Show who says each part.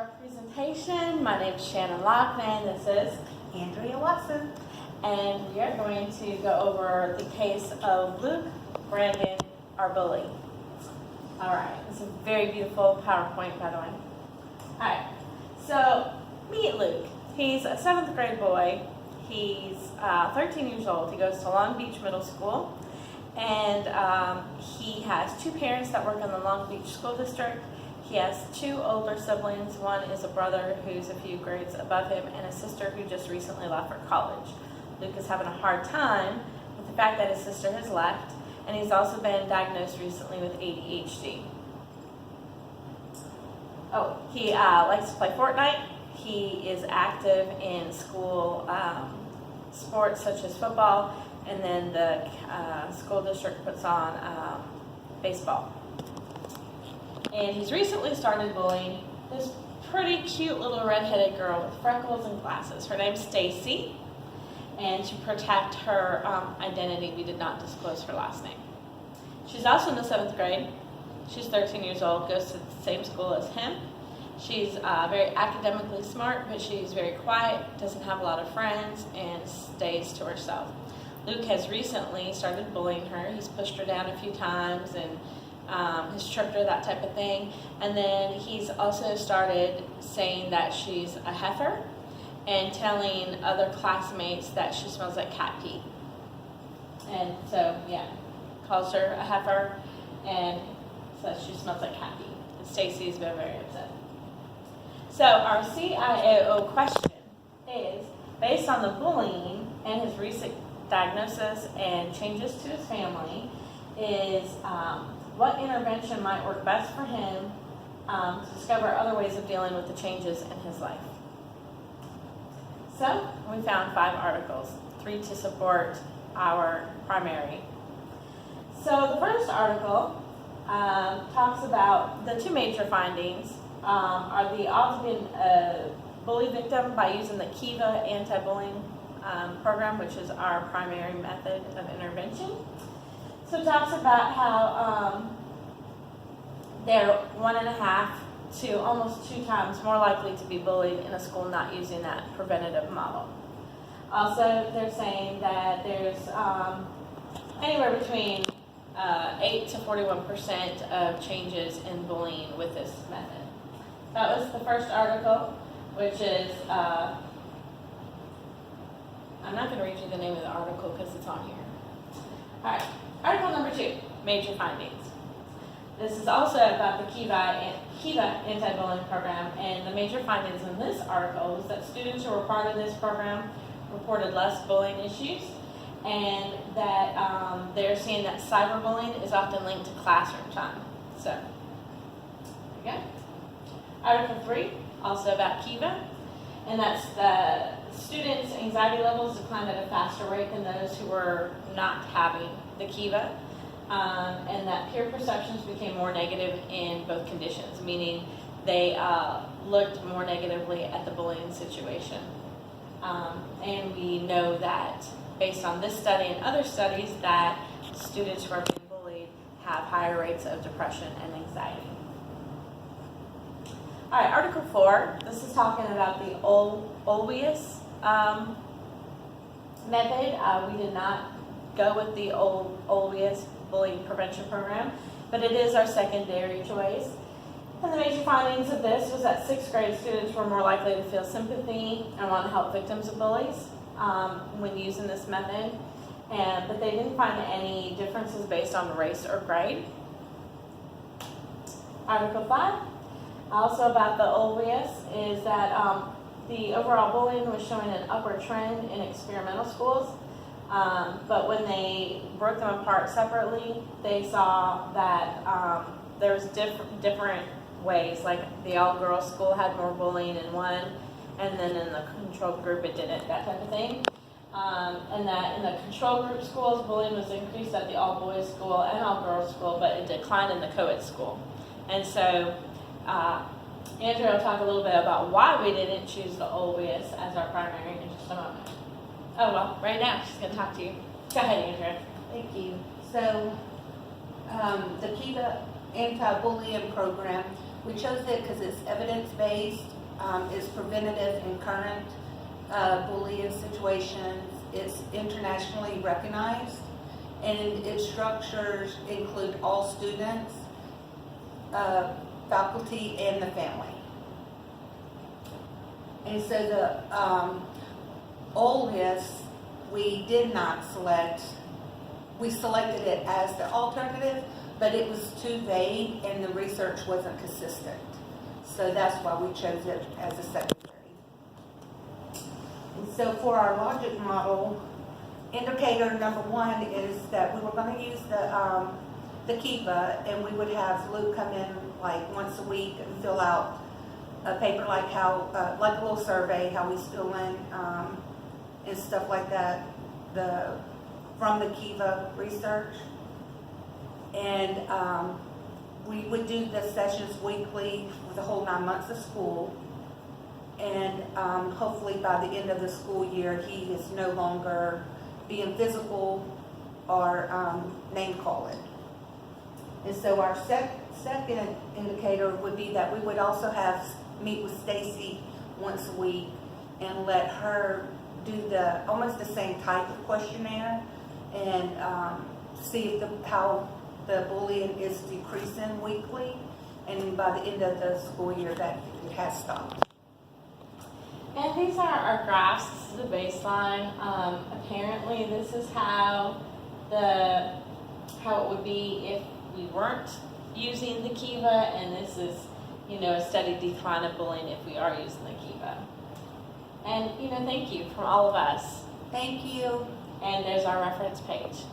Speaker 1: our presentation. My name is Shannon Lockman. This is
Speaker 2: Andrea Watson.
Speaker 1: and we are going to go over the case of Luke Brandon, our bully. All right, it's a very beautiful PowerPoint, by the way. All right, so meet Luke. He's a 7th grade boy. He's 13 years old. He goes to Long Beach Middle School, and he has two parents that work in the Long Beach School District. He has two older siblings. One is a brother who's a few grades above him, and a sister who just recently left for college. Luke is having a hard time with the fact that his sister has left, and he's also been diagnosed recently with ADHD. Oh, he likes to play Fortnite. He is active in school sports such as football, and then the school district puts on baseball. And he's recently started bullying this pretty cute little redheaded girl with freckles and glasses. Her name's Stacy, and to protect her identity, we did not disclose her last name. She's also in the 7th grade. She's 13 years old, goes to the same school as him. She's very academically smart, but she's very quiet, doesn't have a lot of friends, and stays to herself. Luke has recently started bullying her. He's pushed her down a few times and has tripped her, that type of thing. And then he's also started saying that she's a heifer and telling other classmates that she smells like cat pee. And so, yeah, calls her a heifer and says she smells like cat pee. And Stacy's been very upset. So our CIAO question is, based on the bullying and his recent diagnosis and changes to his family, is what intervention might work best for him to discover other ways of dealing with the changes in his life. So we found 5 articles, 3 to support our primary. So the first article talks about the 2 major findings are the odds of being a bully victim by using the Kiva anti-bullying program, which is our primary method of intervention. So it talks about how they're 1.5 to almost 2 times more likely to be bullied in a school not using that preventative model. Also, they're saying that there's anywhere between 8 to 41% of changes in bullying with this method. That was the first article, which is, I'm not going to read you the name of the article because it's on here. All right, article number 2, major findings. This is also about the Kiva anti-bullying program, and the major findings in this article was that students who were part of this program reported less bullying issues, and that they're seeing that cyberbullying is often linked to classroom time. So, okay. Article 3, also about Kiva, and that's the students' anxiety levels declined at a faster rate than those who were not having the Kiva, and that peer perceptions became more negative in both conditions, meaning they looked more negatively at the bullying situation. And we know that based on this study and other studies that students who are being bullied have higher rates of depression and anxiety. All right, Article 4, this is talking about the Olweus method. We did not go with the Olweus bullying prevention program, but it is our secondary choice. And the major findings of this was that 6th grade students were more likely to feel sympathy and want to help victims of bullies when using this method, but they didn't find any differences based on race or grade. Article 5. Also about the Olweus is that the overall bullying was showing an upward trend in experimental schools, but when they broke them apart separately, they saw that there was different ways, like the all-girls school had more bullying in one, and then in the control group it didn't, that type of thing. And that in the control group schools, bullying was increased at the all-boys school and all-girls school, but it declined in the co-ed school. And so Andrea will talk a little bit about why we didn't choose the Olweus as our primary in just a moment. Oh, well, right now she's going to talk to you. Go ahead, Andrea.
Speaker 2: Thank you. So, the Kiva anti-bullying program We chose it because it's evidence-based, it's preventative in current bullying situations, it's internationally recognized, and its structures include all students, faculty, and the family. And so the OLIS, we did not select. We selected it as the alternative, but it was too vague and the research wasn't consistent. So that's why we chose it as a secondary. And so for our logic model, indicator number one is that we were going to use the Kiva, and we would have Luke come in like once a week and fill out a paper like like a little survey, how he's feeling, and stuff like that, from the Kiva research. And we would do the sessions weekly for the whole 9 months of school. And hopefully by the end of the school year, he is no longer being physical or name calling. And so our second indicator would be that we would also meet with Stacy once a week and let her do almost the same type of questionnaire and see if how the bullying is decreasing weekly, and by the end of the school year that it has stopped.
Speaker 1: And these are our graphs. This is the baseline. Apparently, this is how it would be if we weren't using the Kiva, and this is, a steady decline of bullying if we are using the Kiva. And, thank you from all of us.
Speaker 2: Thank you.
Speaker 1: And there's our reference page.